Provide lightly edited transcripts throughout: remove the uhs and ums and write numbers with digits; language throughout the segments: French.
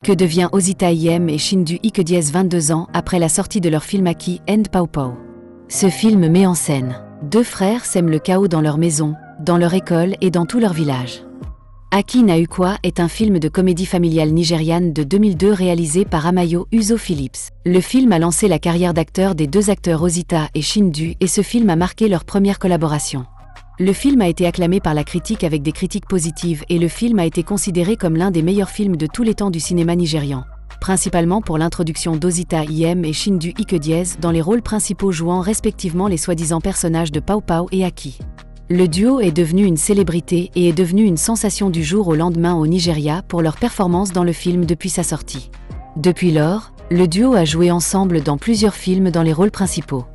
Que devient Osita Iyem et Chindu Ikediez 22 ans après la sortie de leur film Aki and Pau Pau? Ce film met en scène deux frères sèment le chaos dans leur maison, dans leur école et dans tout leur village. Aki na Ukwa est un film de comédie familiale nigériane de 2002 réalisé par Amayo Uzo Phillips. Le film a lancé la carrière d'acteur des deux acteurs Osita et Chindu et ce film a marqué leur première collaboration. Le film a été acclamé par la critique avec des critiques positives et le film a été considéré comme l'un des meilleurs films de tous les temps du cinéma nigérian, principalement pour l'introduction d'Osita Iyem et Chindu Ikediez dans les rôles principaux jouant respectivement les soi-disant personnages de Pau Pau et Aki. Le duo est devenu une célébrité et est devenu une sensation du jour au lendemain au Nigeria pour leur performance dans le film depuis sa sortie. Depuis lors, le duo a joué ensemble dans plusieurs films dans les rôles principaux.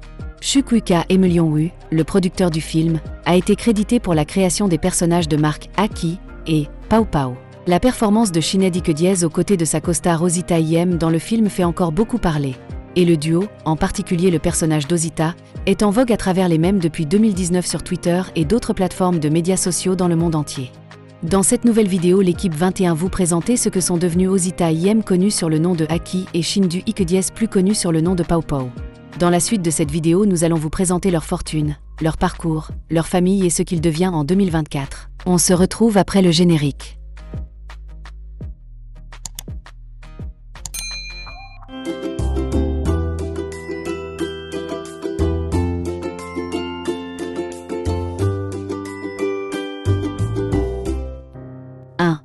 Chukwuka Emelion-wu, le producteur du film, a été crédité pour la création des personnages de marque Aki et Pau Pau. La performance de Chined Ikediez aux côtés de sa co-star Osita Iyem dans le film fait encore beaucoup parler. Et le duo, en particulier le personnage d'Osita, est en vogue à travers les mèmes depuis 2019 sur Twitter et d'autres plateformes de médias sociaux dans le monde entier. Dans cette nouvelle vidéo, l'équipe 21 vous présente ce que sont devenus Osita Iyem connus sur le nom de Aki et Chindu Ikediez plus connus sur le nom de Pau Pau. Dans la suite de cette vidéo, nous allons vous présenter leur fortune, leur parcours, leur famille et ce qu'il devient en 2024. On se retrouve après le générique.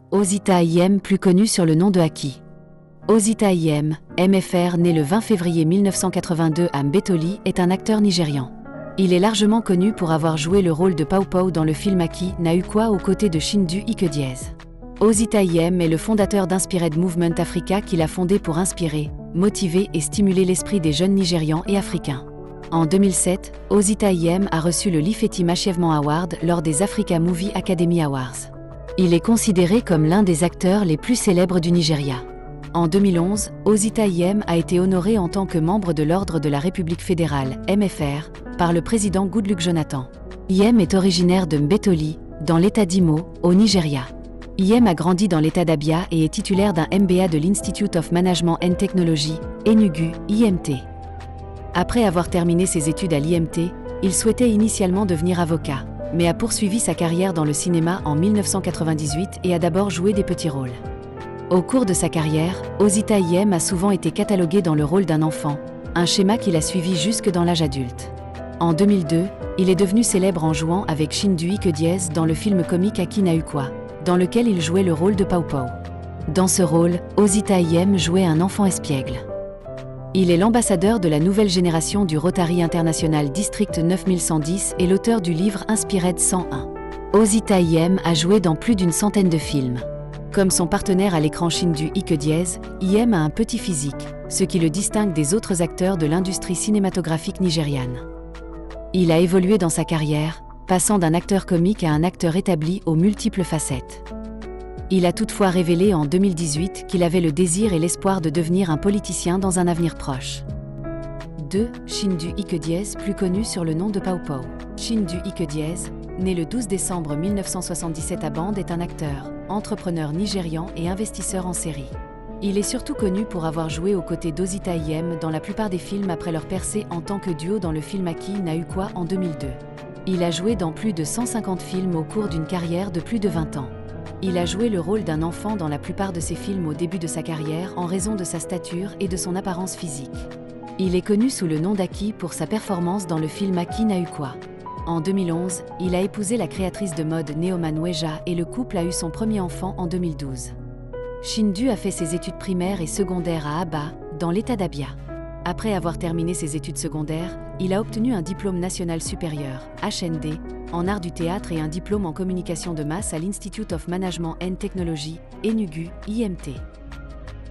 Osita Iyem, plus connu sur le nom de Aki. Osita Iyem, MFR, né le 20 février 1982 à Mbetoli, est un acteur nigérian. Il est largement connu pour avoir joué le rôle de Pau Pau dans le film Aki na Ukwa aux côtés de Chindu Ikediez. Osita Iyem est le fondateur d'Inspired Movement Africa qu'il a fondé pour inspirer, motiver et stimuler l'esprit des jeunes Nigérians et Africains. En 2007, Osita Iyem a reçu le Lifetime Achievement Award lors des Africa Movie Academy Awards. Il est considéré comme l'un des acteurs les plus célèbres du Nigeria. En 2011, Osita Iyem a été honoré en tant que membre de l'Ordre de la République fédérale, MFR, par le président Goodluck Jonathan. Iyem est originaire de Mbetoli, dans l'État d'Imo, au Nigeria. Iyem a grandi dans l'État d'Abia et est titulaire d'un MBA de l'Institute of Management and Technology, Enugu, IMT. Après avoir terminé ses études à l'IMT, il souhaitait initialement devenir avocat, mais a poursuivi sa carrière dans le cinéma en 1998 et a d'abord joué des petits rôles. Au cours de sa carrière, Osita Iyem a souvent été catalogué dans le rôle d'un enfant, un schéma qu'il a suivi jusque dans l'âge adulte. En 2002, il est devenu célèbre en jouant avec Chindu Ikediez dans le film comique Aki na Ukwa, dans lequel il jouait le rôle de Pau Pau. Dans ce rôle, Osita Iyem jouait un enfant espiègle. Il est l'ambassadeur de la nouvelle génération du Rotary International District 9110 et l'auteur du livre Inspired 101. Osita Iyem a joué dans plus d'une centaine de films. Comme son partenaire à l'écran Chindu Ikediez, Iyem a un petit physique, ce qui le distingue des autres acteurs de l'industrie cinématographique nigériane. Il a évolué dans sa carrière, passant d'un acteur comique à un acteur établi aux multiples facettes. Il a toutefois révélé en 2018 qu'il avait le désir et l'espoir de devenir un politicien dans un avenir proche. 2. Chindu Ikediez, plus connu sur le nom de Pau Pau. Chindu Ikediez, né le 12 décembre 1977 à Bande, est un acteur, entrepreneur nigérian et investisseur en série. Il est surtout connu pour avoir joué aux côtés d'Osita Iyem dans la plupart des films après leur percée en tant que duo dans le film Aki na Ukwa en 2002. Il a joué dans plus de 150 films au cours d'une carrière de plus de 20 ans. Il a joué le rôle d'un enfant dans la plupart de ses films au début de sa carrière en raison de sa stature et de son apparence physique. Il est connu sous le nom d'Aki pour sa performance dans le film Aki na Ukwa. En 2011, il a épousé la créatrice de mode Neoma Nweja et le couple a eu son premier enfant en 2012. Chindu a fait ses études primaires et secondaires à Aba, dans l'État d'Abia. Après avoir terminé ses études secondaires, il a obtenu un diplôme national supérieur, HND, en art du théâtre et un diplôme en communication de masse à l'Institute of Management and Technology, Enugu, IMT.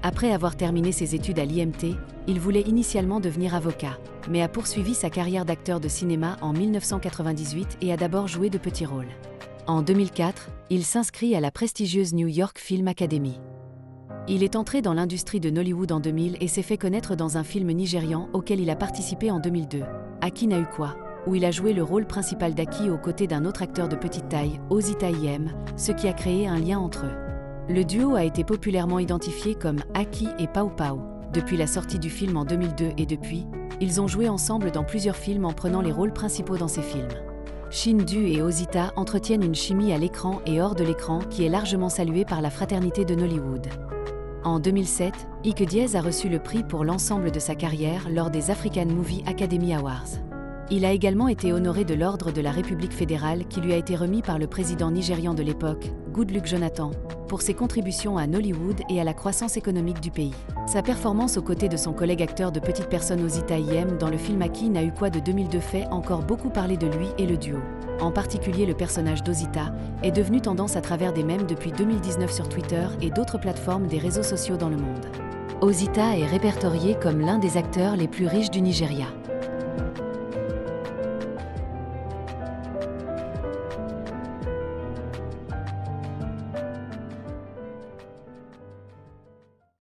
Après avoir terminé ses études à l'IMT, il voulait initialement devenir avocat, mais a poursuivi sa carrière d'acteur de cinéma en 1998 et a d'abord joué de petits rôles. En 2004, il s'inscrit à la prestigieuse New York Film Academy. Il est entré dans l'industrie de Nollywood en 2000 et s'est fait connaître dans un film nigérian auquel il a participé en 2002, Aki na Ukwa, où il a joué le rôle principal d'Aki aux côtés d'un autre acteur de petite taille, Osita Iyem, ce qui a créé un lien entre eux. Le duo a été populairement identifié comme Aki et Pau Pau depuis la sortie du film en 2002 et depuis, ils ont joué ensemble dans plusieurs films en prenant les rôles principaux dans ces films. Shin Du et Ozita entretiennent une chimie à l'écran et hors de l'écran qui est largement saluée par la fraternité de Nollywood. En 2007, Ike Diaz a reçu le prix pour l'ensemble de sa carrière lors des African Movie Academy Awards. Il a également été honoré de l'Ordre de la République fédérale qui lui a été remis par le président nigérian de l'époque, Goodluck Jonathan, pour ses contributions à Nollywood et à la croissance économique du pays. Sa performance aux côtés de son collègue acteur de Petite Personne Ozita Iyem dans le film Aki n'a eu quoi de 2002 fait encore beaucoup parler de lui et le duo. En particulier le personnage d'Ozita est devenu tendance à travers des mèmes depuis 2019 sur Twitter et d'autres plateformes des réseaux sociaux dans le monde. Ozita est répertorié comme l'un des acteurs les plus riches du Nigeria.